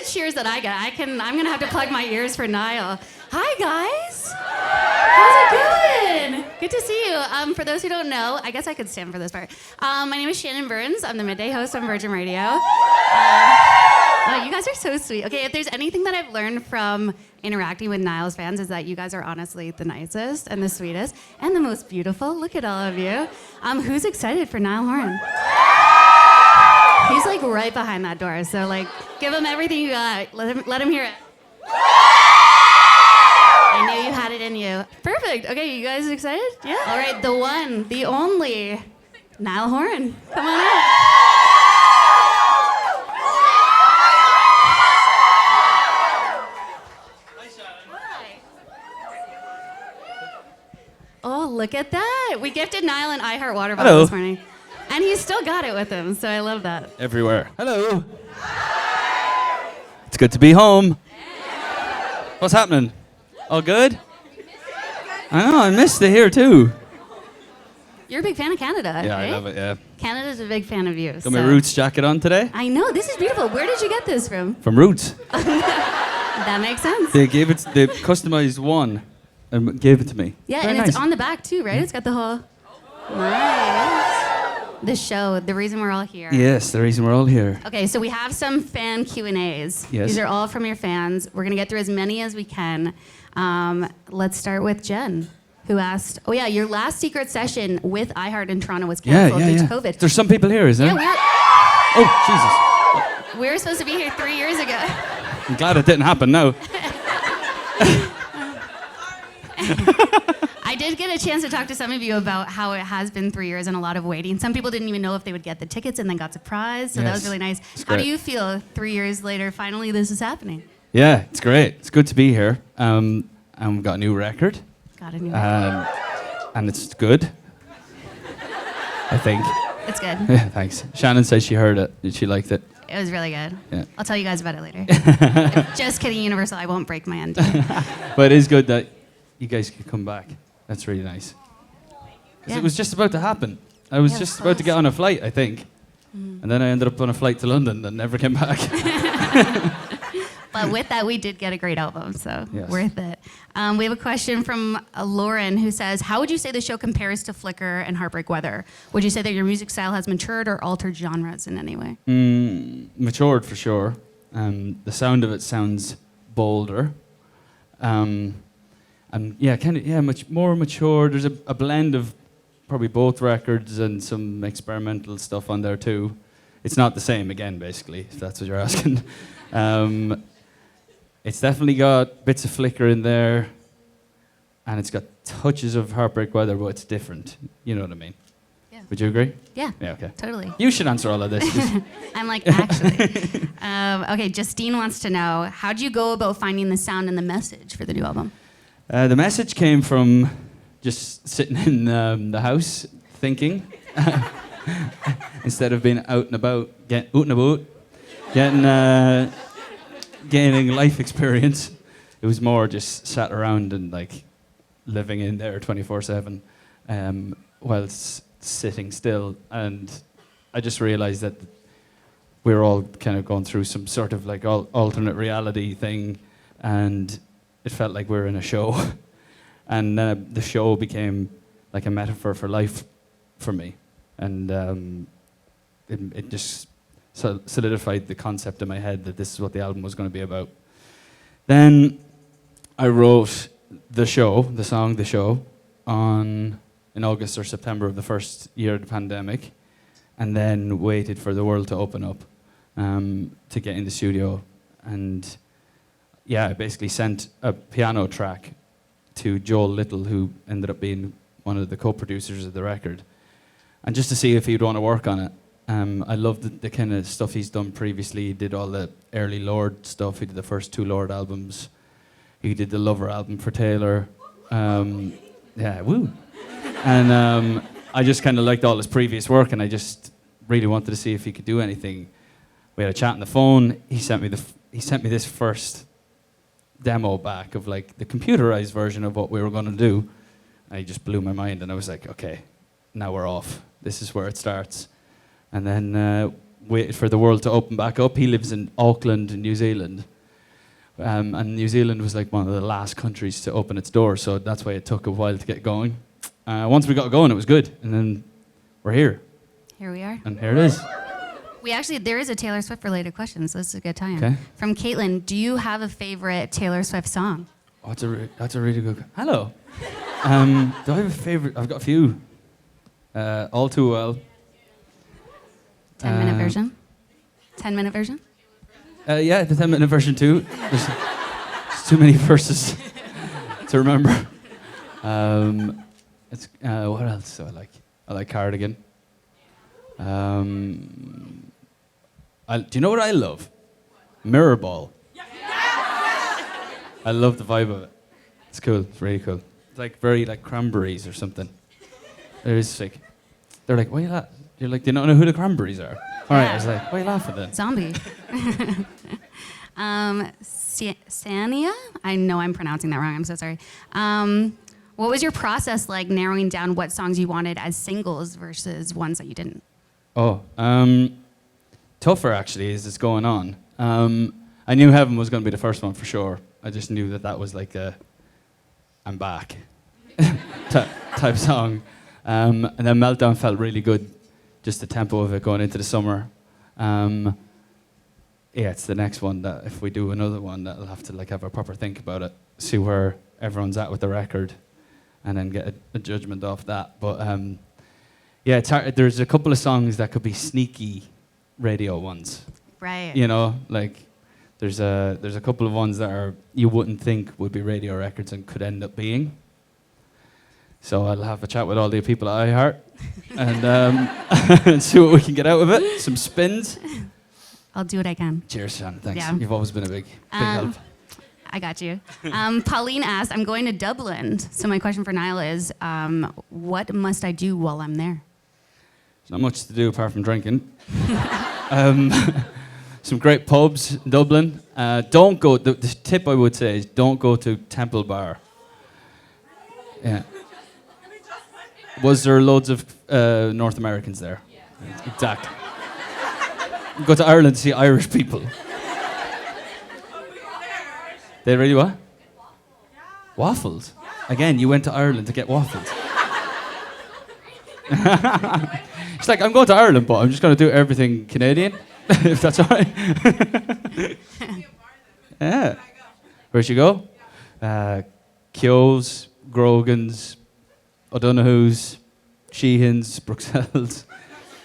the cheers that I get. I'm gonna have to plug my ears for Niall. Hi guys. How's it going? Good to see you. For those who don't know, I guess I could stand for this part. My name is Shannon Burns. I'm the midday host on Virgin Radio. Oh, you guys are so sweet. Okay, if there's anything that I've learned from interacting with Niall's fans is that you guys are honestly the nicest and the sweetest and the most beautiful. Look at all of you. Who's excited for Niall Horan? He's like right behind that door, so like give him everything you got. Let him hear it. I knew you had it in you. Perfect. Okay, you guys excited? Yeah. All right, the one, the only, Niall Horan. Come on out. Oh, look at that. We gifted Niall an iHeart water bottle this morning. And he's still got it with him, so I love that. Everywhere. Hello. It's good to be home. What's happening? All good? I know, I missed it here too. You're a big fan of Canada, Yeah, right? I love it, yeah. Canada's a big fan of you. Got my Roots jacket on today. I know, this is beautiful. Where did you get this from? From Roots. That makes sense. They customized one and gave it to me. Yeah, Very and nice. it's on the back too, right? It's got the whole... Nice. The show, the reason we're all here. Yes, the reason we're all here. Okay, so we have some fan Q&As. Yes. These are all from your fans. We're going to get through as many as we can. Let's start with Jen, who asked, oh yeah, your last secret session with iHeart in Toronto was canceled due to COVID. There's some people here, is there? Yeah, Oh, Jesus. we were supposed to be here 3 years ago. I'm glad it didn't happen now. I did get a chance to talk to some of you about how it has been 3 years and a lot of waiting. Some people didn't even know if they would get the tickets and then got surprised, so that was really nice. How do you feel 3 years later, finally this is happening? Yeah, it's great. It's good to be here. And we've got a new record. Got a new record. And it's good. I think. It's good. Yeah, thanks. Shannon said she heard it and she liked it. It was really good. Yeah. I'll tell you guys about it later. Just kidding, Universal. I won't break my end. But it is good that you guys could come back. That's really nice. Because it was just about to happen. I was just about to get on a flight, I think. And then I ended up on a flight to London and never came back. But with that, we did get a great album, so worth it. We have a question from Lauren who says, how would you say the show compares to Flicker and Heartbreak Weather? Would you say that your music style has matured or altered genres in any way? Matured for sure. The sound of it sounds bolder. Much more mature. There's a blend of probably both records and some experimental stuff on there too. It's not the same again, basically, if that's what you're asking. It's definitely got bits of Flicker in there, and it's got touches of Heartbreak Weather, but it's different. You know what I mean? Yeah. Would you agree? Yeah. Yeah, okay. Totally. You should answer all of this. I'm like, actually. Okay, Justine wants to know, how do you go about finding the sound and the message for the new album? The message came from just sitting in the house thinking, instead of being out and about, gaining life experience. It was more just sat around and like living in there 24/7 while sitting still. And I just realized that we were all kind of going through some sort of like alternate reality thing, and it felt like we were in a show. And then the show became like a metaphor for life for me. And it just solidified the concept in my head that this is what the album was going to be about. Then I wrote the song The Show, in August or September of the first year of the pandemic, and then waited for the world to open up to get in the studio. And yeah, I basically sent a piano track to Joel Little, who ended up being one of the co-producers of the record, and just to see if he'd want to work on it. I loved the kind of stuff he's done previously. He did all the early Lord stuff. He did the first 2 Lord albums. He did the Lover album for Taylor. Yeah, woo. And I just kind of liked all his previous work, and I just really wanted to see if he could do anything. We had a chat on the phone. He sent me this first demo back of like the computerized version of what we were going to do. And he just blew my mind, and I was like, okay, now we're off. This is where it starts. And then waited for the world to open back up. He lives in Auckland, in New Zealand. And New Zealand was like one of the last countries to open its doors, so that's why it took a while to get going. Once we got going, it was good, and then we're here. Here we are. And here it is. There is a Taylor Swift related question, so this is a good time. Okay. From Caitlin, do you have a favorite Taylor Swift song? Oh, that's a really good. Hello. Do I have a favorite? I've got a few. All Too Well. 10-minute version? 10-minute version? Yeah, the 10-minute version too. There's too many verses to remember. What else do I like? I like Cardigan. Do you know what I love? Mirrorball. I love the vibe of it. It's cool. It's really cool. It's like very like Cranberries or something. They're like, why you laugh? You're like, do you not know who the Cranberries are? All right, I was like, why you laughing then? Zombie. Sania? I know I'm pronouncing that wrong. I'm so sorry. What was your process like narrowing down what songs you wanted as singles versus ones that you didn't? Tougher actually as it's going on. I knew Heaven was going to be the first one for sure. I just knew that was like a I'm back type song. And then Meltdown felt really good, just the tempo of it going into the summer. It's the next one that if we do another one, that I'll have to like have a proper think about it, see where everyone's at with the record, and then get a judgment off that. But it's hard. There's a couple of songs that could be sneaky radio ones. Right. You know, like there's a couple of ones that are you wouldn't think would be radio records and could end up being. So I'll have a chat with all the people at iHeart and see what we can get out of it. Some spins. I'll do what I can. Cheers, Shannon. Thanks. Yeah. You've always been a big help. I got you. Pauline asked, I'm going to Dublin. So my question for Niall is, what must I do while I'm there? There's not much to do apart from drinking. Some great pubs in Dublin. Don't go, the tip I would say is don't go to Temple Bar. Yeah. Was there loads of North Americans there? Yeah. Exactly. Go to Ireland to see Irish people. They really what? Waffles? Again, you went to Ireland to get waffles. It's like, I'm going to Ireland, but I'm just going to do everything Canadian, if that's all right. Yeah. Where'd you go? Keogh's, Grogan's, O'Donoghue's, Sheehan's, Bruxelles.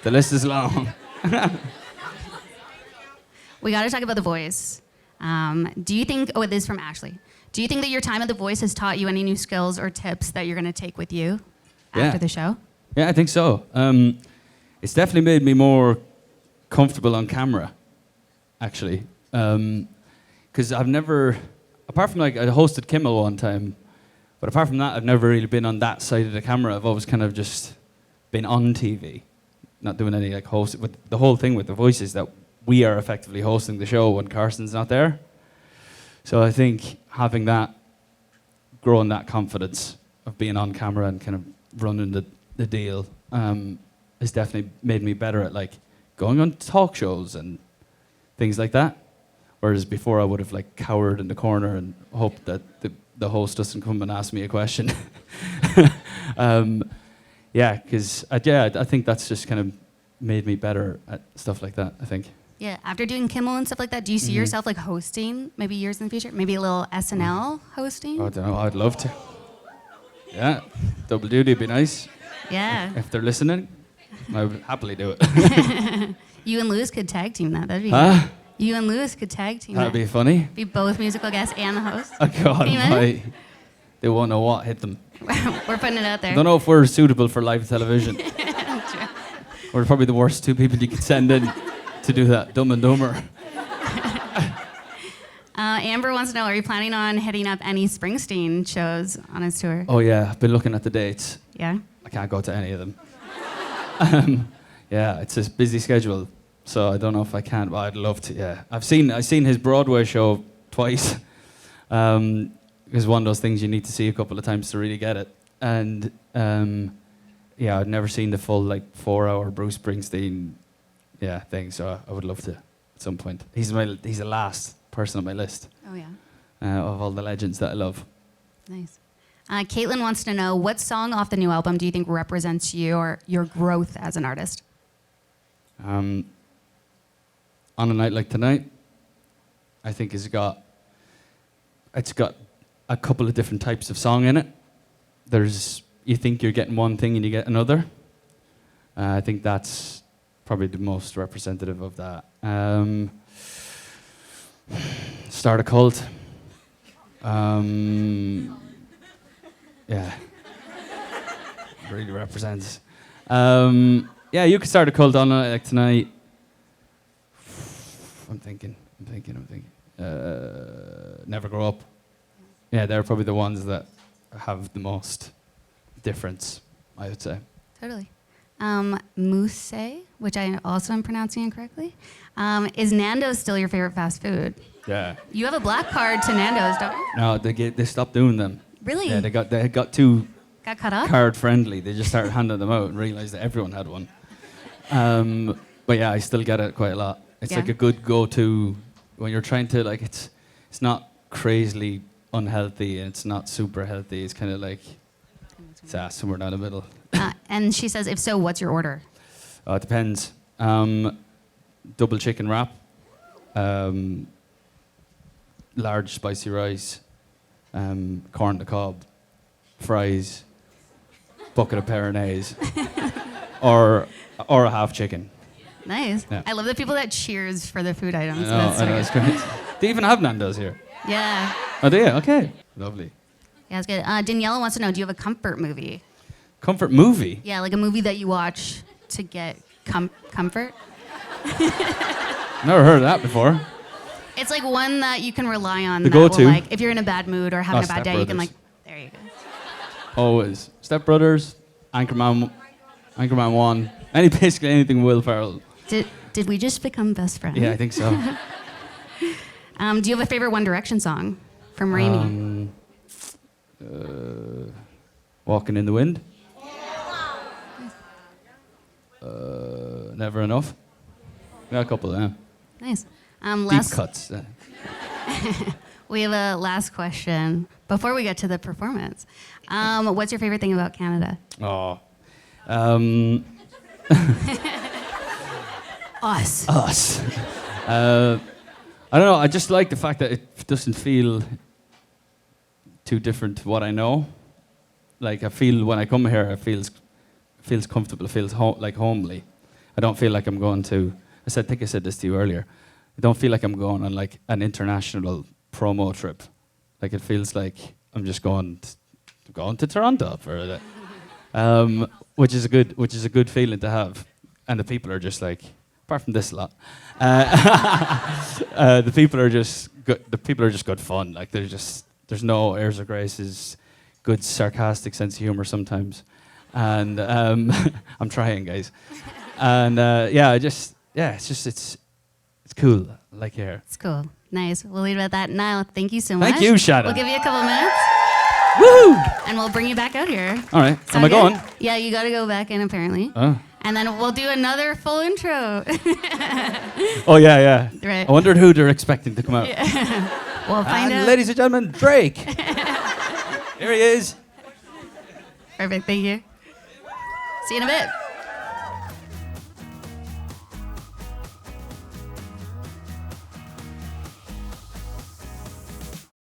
The list is long. We got to talk about The Voice. Do you think, this is from Ashley. Do you think that your time at The Voice has taught you any new skills or tips that you're going to take with you after the show? Yeah, I think so. It's definitely made me more comfortable on camera, actually. Because I've never, apart from like I hosted Kimmel one time, but apart from that, I've never really been on that side of the camera. I've always kind of just been on TV, not doing any like host. But the whole thing with The Voice is that we are effectively hosting the show when Carson's not there. So I think having that, growing that confidence of being on camera and kind of running the deal has definitely made me better at like going on talk shows and things like that. Whereas before I would have like cowered in the corner and hoped that the host doesn't come and ask me a question. Because I think that's just kind of made me better at stuff like that, I think. Yeah, after doing Kimmel and stuff like that, do you see yourself like hosting maybe years in the future? Maybe a little SNL hosting? I don't know, I'd love to. Yeah, double duty would be nice. Yeah. If they're listening, I would happily do it. You and Lewis could tag team that. That'd be Huh? good. You and Lewis could tag team That'd that. be funny. Be both musical guests and the host. Oh God, Can you imagine? they won't know what hit them. We're putting it out there. I don't know if we're suitable for live television. We're probably the worst two people you could send in to do that. Dumb and Dumber. Amber wants to know, are you planning on hitting up any Springsteen shows on his tour? Oh yeah, I've been looking at the dates. Yeah? I can't go to any of them. Yeah, it's a busy schedule, so I don't know if I can, but I'd love to, yeah. I've seen his Broadway show twice. It's one of those things you need to see a couple of times to really get it. And yeah, I'd never seen the full like 4-hour Bruce Springsteen thing. So I would love to at some point. He's the last person on my list Oh, yeah. of all the legends that I love. Nice. Caitlin wants to know, what song off the new album do you think represents you or your growth as an artist? On a night like tonight, I think it's got a couple of different types of song in it. You think you're getting one thing and you get another. I think that's probably the most representative of that. Start a cult. Yeah. Really represents. You could start a cult on a night like tonight. I'm thinking. Never Grow Up. Yeah, they're probably the ones that have the most difference, I would say. Totally. Mousse, which I also am pronouncing incorrectly. Is Nando's still your favorite fast food? Yeah. You have a black card to Nando's, don't you? No, they stopped doing them. Really? Yeah, they got too Got cut up? card friendly. They just started handing them out and realized that everyone had one. But yeah, I still get it quite a lot. It's like a good go-to when you're trying to it's not crazily unhealthy and it's not super healthy. It's kind of like it's somewhere down the middle. And she says, if so, what's your order? It depends. Double chicken wrap, large spicy rice, corn on the cob, fries, bucket of Peronaise, or a half chicken. Nice. Yeah. I love the people that cheers for the food items. I know, it's great. They even have Nando's here. Yeah. Oh, do you? Okay. Lovely. Yeah, it's good. Daniela wants to know, do you have a comfort movie? Comfort movie? Yeah, like a movie that you watch to get comfort. Never heard of that before. It's like one that you can rely on. The that will, go-to? like, if you're in a bad mood or having a bad Step day, you can Brothers. there you go. Always. Step Brothers, Anchorman 1, basically anything Will Ferrell. Did we just become best friends? Yeah, I think so. Do you have a favorite One Direction song from Raimi? Walking in the Wind. Never Enough. Got a couple of them. Nice. Deep cuts. We have a last question before we get to the performance. What's your favorite thing about Canada? Oh. Us. I don't know. I just like the fact that it doesn't feel too different to what I know. Like I feel when I come here, it feels comfortable. It feels homely. I don't feel like I'm going to. I think I said this to you earlier. I don't feel like I'm going on like an international promo trip. Like it feels like I'm just going to Toronto for a day, which is a good feeling to have. And the people are just like, apart from this lot, the people are just good. The people are just good fun. Like there's no airs or graces, good sarcastic sense of humor sometimes, and I'm trying, guys. And it's cool. I like here. It's cool. Nice. We'll leave it at that. Niall, thank you so much. Thank you, Shannon. We'll give you a couple minutes. Woo! And we'll bring you back out here. All right. Sound Am I good? going? Yeah, you got to go back in apparently. Oh. And then we'll do another full intro. Oh yeah. Right. I wondered who they're expecting to come out. We'll find out. Ladies and gentlemen, Drake. Here he is. Perfect. Thank you. See you in a bit.